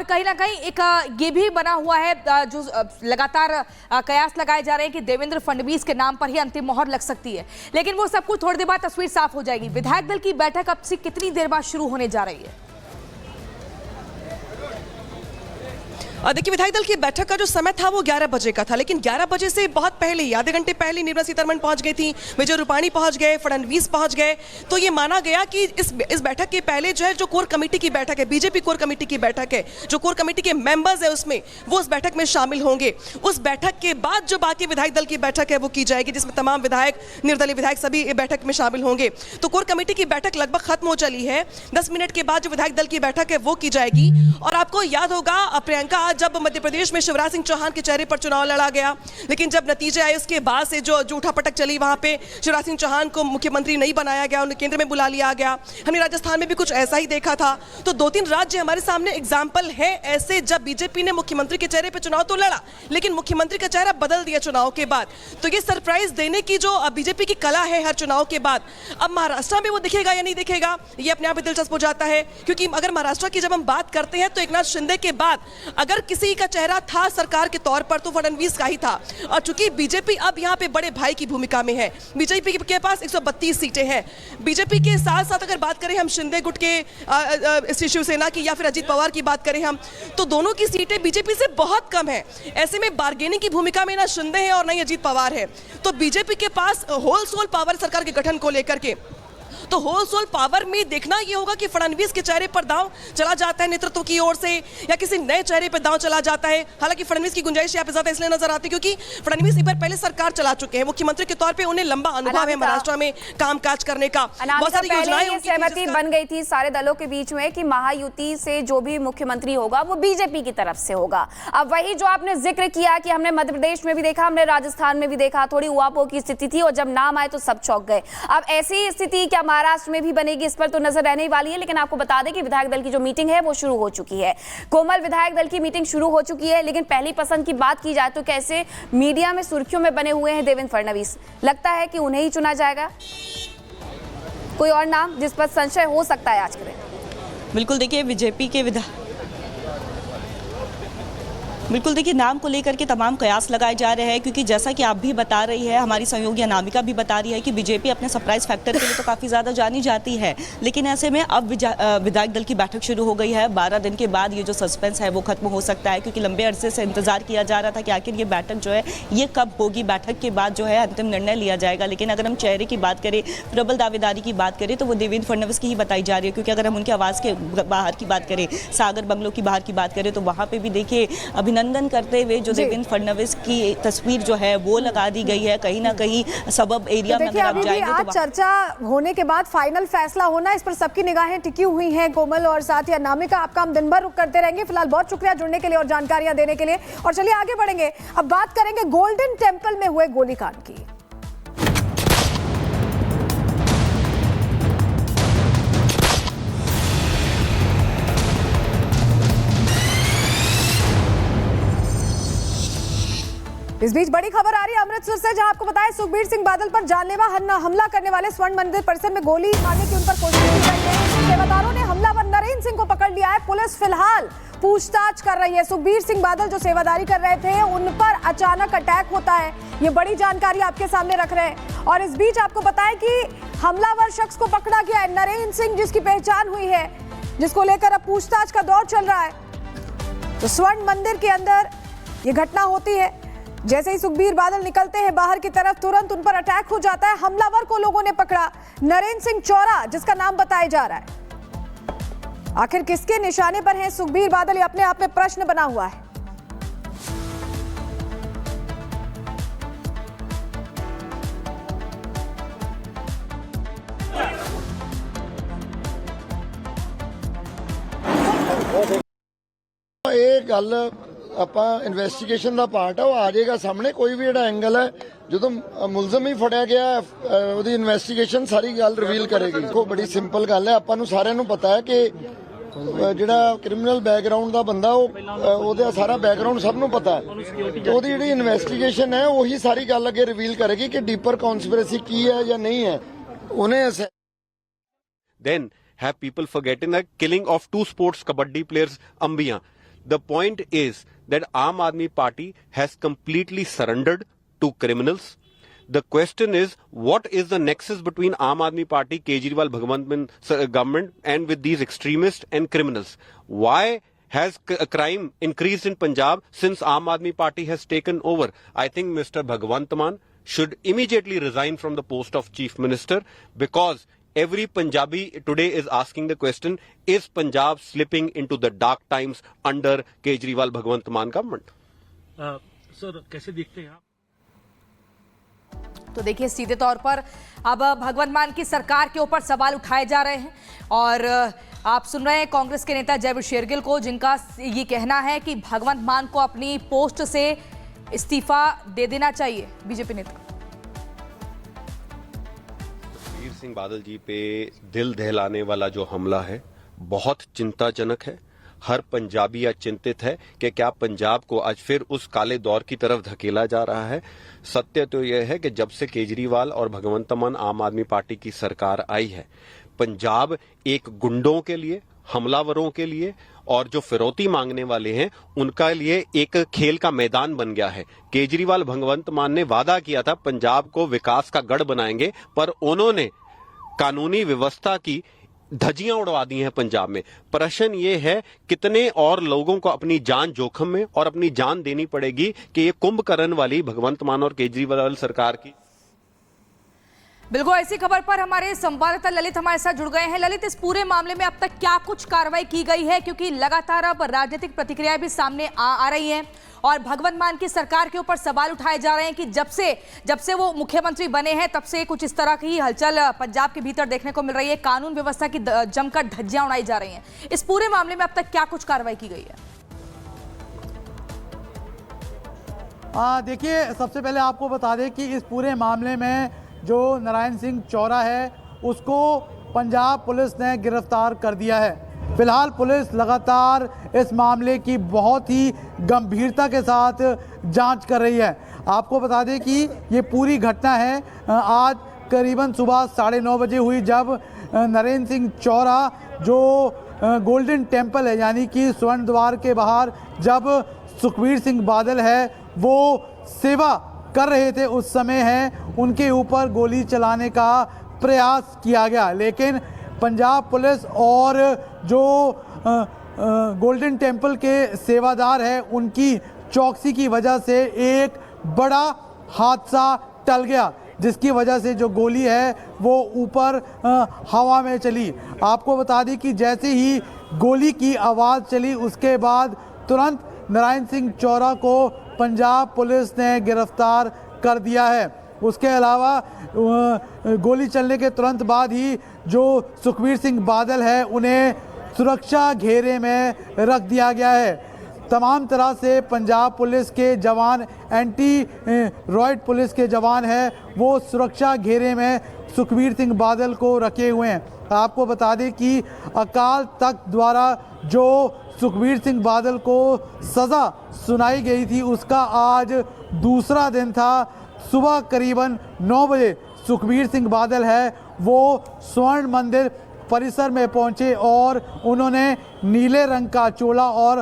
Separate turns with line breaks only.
और कहीं ना कहीं एक ये भी बना हुआ है जो लगातार कयास लगाए जा रहे हैं कि देवेंद्र फडणवीस के नाम पर ही अंतिम मोहर लग सकती है, लेकिन वो सब कुछ थोड़ी देर बाद तस्वीर साफ हो जाएगी। विधायक दल की बैठक अब से कितनी देर बाद शुरू होने जा रही है?
देखिए, विधायक दल की बैठक का जो समय था वो 11 बजे का था, लेकिन 11 बजे से बहुत पहले ही, आधे घंटे पहले निर्मला सीतारमण पहुंच गई थी, विजय रूपाणी पहुंच गए, फडणवीस पहुंच गए। तो ये माना गया कि इस बैठक के पहले जो है जो कोर कमेटी की बैठक है, बीजेपी कोर कमेटी की बैठक है, जो कोर कमेटी के मेंबर्स है उसमें वो उस बैठक में शामिल होंगे। उस बैठक के बाद जो बाकी विधायक दल की बैठक है वो की जाएगी, जिसमें तमाम विधायक, निर्दलीय विधायक सभी बैठक में शामिल होंगे। तो कोर कमेटी की बैठक लगभग खत्म हो चली है। 10 मिनट के बाद जो विधायक दल की बैठक है वो की जाएगी। और आपको याद होगा प्रियंका, जब मध्य प्रदेश में शिवराज सिंह चौहान के चेहरे पर चुनाव लड़ा गया, लेकिन जब नतीजे आए उसके बाद से जो उठापटक चली, वहां पे शिवराज सिंह चौहान को मुख्यमंत्री नहीं बनाया गया, उन्हें केंद्र में बुला लिया गया। हमने राजस्थान में भी कुछ ऐसा ही देखा था। तो 2-3 राज्य हमारे सामने एग्जाम्पल है ऐसे, जब बीजेपी ने मुख्यमंत्री के चेहरे पर चुनाव तो लड़ा, लेकिन मुख्यमंत्री का चेहरा बदल दिया चुनाव के बाद। तो ये सरप्राइज देने की जो बीजेपी की कला है हर चुनाव के बाद, अब महाराष्ट्र में वो दिखेगा या नहीं दिखेगा, ये अपने आप ही दिलचस्प हो जाता है। क्योंकि अगर महाराष्ट्र की जब हम बात करते हैं तो एकनाथ शिंदे के बाद अगर किसी का चेहरा था सरकार के तौर पर तो फडणवीस का ही था। और चूंकि बीजेपी अब यहाँ पे बड़े भाई की भूमिका में है, बीजेपी के पास 132 सीटें हैं। बीजेपी के साथ साथ अगर बात करें हम शिंदे गुट के शिवसेना की या फिर अजीत पवार की बात करें हम, तो दोनों की सीटें बीजेपी से बहुत कम है। ऐसे में बार्गेनिंग की भूमिका में ना शिंदे है और ना ही अजीत पवार है। तो बीजेपी के पास होल सोल पावर सरकार के गठन को लेकर के, तो होल सोल पावर में देखना यह होगा कि फडणवीस के चेहरे पर दांव चला जाता है नेतृत्व की ओर से, या किसी नए चेहरे पर दांव चला जाता है। हालांकि फडणवीस की गुंजाइश यहाँ पे ज्यादा इसलिए नजर आती है क्योंकि फडणवीस एक बार पहले सरकार चला चुके हैं, मुख्यमंत्री के तौर पे उन्हें लंबा अनुभव है महाराष्ट्र में कामकाज करने का। बहुत सारी योजनाएं,
सहमति बन गई थी सारे दलों के बीच में कि महायुति से जो भी मुख्यमंत्री होगा वो बीजेपी की तरफ से होगा। अब वही जो आपने जिक्र किया कि हमने मध्य प्रदेश में भी देखा, हमने राजस्थान में भी देखा, थोड़ी उहापोह की स्थिति थी और जब नाम आए तो सब चौंक गए। अब ऐसी स्थिति क्या महाराष्ट्र में भी बनेगी, इस पर तो नजर रहने वाली है। लेकिन आपको बता दें कि विधायक दल की जो मीटिंग है वो शुरू हो चुकी है। कोमल, विधायक दल की मीटिंग शुरू हो चुकी है, लेकिन पहली पसंद की बात की जाए तो कैसे मीडिया में सुर्खियों में बने हुए हैं देवेंद्र फडणवीस, लगता है कि उन्हें ही चुना जाएगा? कोई और नाम जिस पर संशय हो सकता है आज के दिन?
बिल्कुल, देखिए बीजेपी के बिल्कुल देखिए नाम को लेकर के तमाम कयास लगाए जा रहे हैं, क्योंकि जैसा कि आप भी बता रही है, हमारी सहयोगी अनामिका भी बता रही है कि बीजेपी अपने सरप्राइज फैक्टर के लिए तो काफ़ी ज़्यादा जानी जाती है, लेकिन ऐसे में अब विधायक दल की बैठक शुरू हो गई है। 12 दिन के बाद ये जो सस्पेंस है वो खत्म हो सकता है, क्योंकि लंबे अरसे से इंतजार किया जा रहा था कि आखिर ये बैठक जो है ये कब होगी, बैठक के बाद जो है अंतिम निर्णय लिया जाएगा। लेकिन अगर हम चेहरे की बात करें, प्रबल दावेदारी की बात करें, तो वो देवेंद्र फडणवीस की ही बताई जा रही है। क्योंकि अगर हम उनके आवास के बाहर की बात करें, सागर बंगलों की बाहर की बात करें, तो वहाँ पर भी देखिए अभिनंदन करते हुए जो देवेंद्र फडणवीस की तस्वीर जो है वो लगा दी गई है। कहीं ना कहीं सबब एरिया में अगर आप जाएंगे तो
चर्चा होने के बाद फाइनल फैसला होना, इस पर सबकी निगाहें टिकी हुई हैं। कोमल और साथ ही अनामिका, आपका हम दिन भर रुक करते रहेंगे। फिलहाल बहुत शुक्रिया जुड़ने के लिए और जानकारियां देने के लिए। और चलिए आगे बढ़ेंगे, अब बात करेंगे गोल्डन टेम्पल में हुए गोलीकांड की। इस बीच बड़ी खबर आ रही है अमृतसर से, जहां आपको बताएं सुखबीर सिंह बादल पर जानलेवा हमला करने वाले स्वर्ण मंदिर परिसर में गोली मारने की उन पर कोशिश की गई है। सेवादारों ने हमलावर नरेंद्र सिंह को पकड़ लिया है। पुलिस फिलहाल पूछताछ कर रही है। सुखबीर सिंह बादल जो सेवादारी कर रहे थे, उन पर अचानक अटैक होता है, ये बड़ी जानकारी आपके सामने रख रहे हैं। और इस बीच आपको बताएं कि हमलावर शख्स को पकड़ा गया है, नरेंद्र सिंह, जिसकी पहचान हुई है, जिसको लेकर अब पूछताछ का दौर चल रहा है। तो स्वर्ण मंदिर के अंदर ये घटना होती है। जैसे ही सुखबीर बादल निकलते हैं बाहर की तरफ, तुरंत उन पर अटैक हो जाता है। हमलावर को लोगों ने पकड़ा, नरेंद्र सिंह चौरा जिसका नाम बताया जा रहा है। आखिर किसके निशाने पर हैं सुखबीर बादल, ये अपने आप में प्रश्न बना हुआ है।
ਇਹ ਗੱਲ ਆਪਾਂ ਇਨਵੈਸਟੀਗੇਸ਼ਨ ਦਾ ਪਾਰਟ ਆ, ਉਹ ਆ ਜਾਏਗਾ ਸਾਹਮਣੇ। ਕੋਈ ਵੀ ਜਿਹੜਾ ਐਂਗਲ ਹੈ, ਜਦੋਂ ਮੁਲਜ਼ਮ ਹੀ ਫੜਿਆ ਗਿਆ, ਉਹਦੀ ਇਨਵੈਸਟੀਗੇਸ਼ਨ ਸਾਰੀ ਗੱਲ ਰਿਵੀਲ ਕਰੇਗੀ। ਦੇਖੋ ਬੜੀ ਸਿੰਪਲ ਗੱਲ ਹੈ, ਆਪਾਂ ਨੂੰ ਸਾਰਿਆਂ ਨੂੰ ਪਤਾ ਹੈ ਕਿ ਜਿਹੜਾ ਕ੍ਰਿਮੀਨਲ ਬੈਕਗ੍ਰਾਉਂਡ ਦਾ ਬੰਦਾ, ਉਹਦਾ ਸਾਰਾ ਬੈਕਗ੍ਰਾਉਂਡ ਸਭ ਨੂੰ ਪਤਾ ਹੈ। ਉਹਦੀ ਜਿਹੜੀ ਇਨਵੈਸਟੀਗੇਸ਼ਨ ਹੈ ਉਹੀ ਸਾਰੀ ਗੱਲ ਅੱਗੇ ਰਿਵੀਲ ਕਰੇਗੀ ਕਿ ਡੀਪਰ ਕਨਸਪੀਰੇਸੀ ਕੀ ਹੈ ਜਾਂ ਨਹੀਂ ਹੈ। ਉਹਨੇ
Then have people forgotten the killing of 2 sports kabaddi players Ambiya? The point is that Aam Aadmi Party has completely surrendered to criminals. The question is, what is the nexus between Aam Aadmi Party, Kejriwal, Bhagwant Mann government and with these extremists and criminals? Why has crime increased in Punjab since Aam Aadmi Party has taken over? I think Mr. Bhagwant Mann should immediately resign from the post of Chief Minister, because every Punjabi today is asking the question, is Punjab slipping into the dark times under Kejriwal Bhagwant Mann government?
Sir कैसे देखते हैं आप?
तो देखिए, सीधे तौर पर अब भगवंत मान की सरकार के ऊपर सवाल उठाए जा रहे हैं और आप सुन रहे हैं कांग्रेस के नेता जयवीर शेरगिल को, जिनका ये कहना है कि भगवंत मान को अपनी पोस्ट से इस्तीफा दे देना चाहिए। बीजेपी नेता
सुखबीर सिंह बादल जी पे दिल दहलाने वाला जो हमला है बहुत चिंताजनक है। हर पंजाबी आज चिंतित है कि क्या पंजाब को आज फिर उस काले दौर की तरफ धकेला जा रहा है। सत्य तो यह है कि जब से केजरीवाल और भगवंत मान आम आदमी पार्टी की सरकार आई है, पंजाब एक गुंडों के लिए, हमलावरों के लिए और जो फिरौती मांगने वाले हैं उनका लिए एक खेल का मैदान बन गया है। केजरीवाल भगवंत मान ने वादा किया था पंजाब को विकास का गढ़ बनाएंगे, पर उन्होंने कानूनी व्यवस्था की धज्जियां उड़वा दी हैं पंजाब में। प्रश्न ये है, कितने और लोगों को अपनी जान जोखिम में और अपनी जान देनी पड़ेगी कि ये कुंभकर्ण वाली भगवंत मान और केजरीवाल सरकार की।
बिल्कुल, ऐसी खबर पर हमारे संवाददाता ललित हमारे साथ जुड़ गए हैं। ललित, इस पूरे मामले में अब तक क्या कुछ कार्रवाई की गई है, क्योंकि लगातार अब राजनीतिक प्रतिक्रियाएं भी सामने आ रही हैं और भगवंत मान की सरकार के ऊपर सवाल उठाए जा रहे हैं कि जब से वो मुख्यमंत्री बने हैं तब से कुछ इस तरह की हलचल पंजाब के भीतर देखने को मिल रही है, कानून व्यवस्था की जमकर धज्जियां उड़ाई जा रही हैं। इस पूरे मामले में अब तक क्या कुछ कार्रवाई की गई है?
देखिए, सबसे पहले आपको बता दें कि इस पूरे मामले में जो नारायण सिंह चौरा है उसको पंजाब पुलिस ने गिरफ्तार कर दिया है। फिलहाल पुलिस लगातार इस मामले की बहुत ही गंभीरता के साथ जांच कर रही है। आपको बता दें कि ये पूरी घटना है आज करीबन सुबह 9:30 बजे हुई, जब नरेंद्र सिंह चौरा जो गोल्डन टेम्पल है यानी कि स्वर्ण द्वार के बाहर जब सुखबीर सिंह बादल है वो सेवा कर रहे थे, उस समय है उनके ऊपर गोली चलाने का प्रयास किया गया। लेकिन पंजाब पुलिस और जो गोल्डन टेम्पल के सेवादार हैं उनकी चौकसी की वजह से एक बड़ा हादसा टल गया, जिसकी वजह से जो गोली है वो ऊपर हवा में चली। आपको बता दें कि जैसे ही गोली की आवाज़ चली उसके बाद तुरंत नारायण सिंह चौरा को पंजाब पुलिस ने गिरफ्तार कर दिया है। उसके अलावा गोली चलने के तुरंत बाद ही जो सुखबीर सिंह बादल है उन्हें सुरक्षा घेरे में रख दिया गया है। तमाम तरह से पंजाब पुलिस के जवान, एंटी रॉयड पुलिस के जवान हैं, वो सुरक्षा घेरे में सुखबीर सिंह बादल को रखे हुए हैं। आपको बता दें कि अकाल तख्त द्वारा जो सुखबीर सिंह बादल को सज़ा सुनाई गई थी उसका आज दूसरा दिन था। सुबह करीबन 9 बजे सुखबीर सिंह बादल है वो स्वर्ण मंदिर परिसर में पहुंचे और उन्होंने नीले रंग का चोला और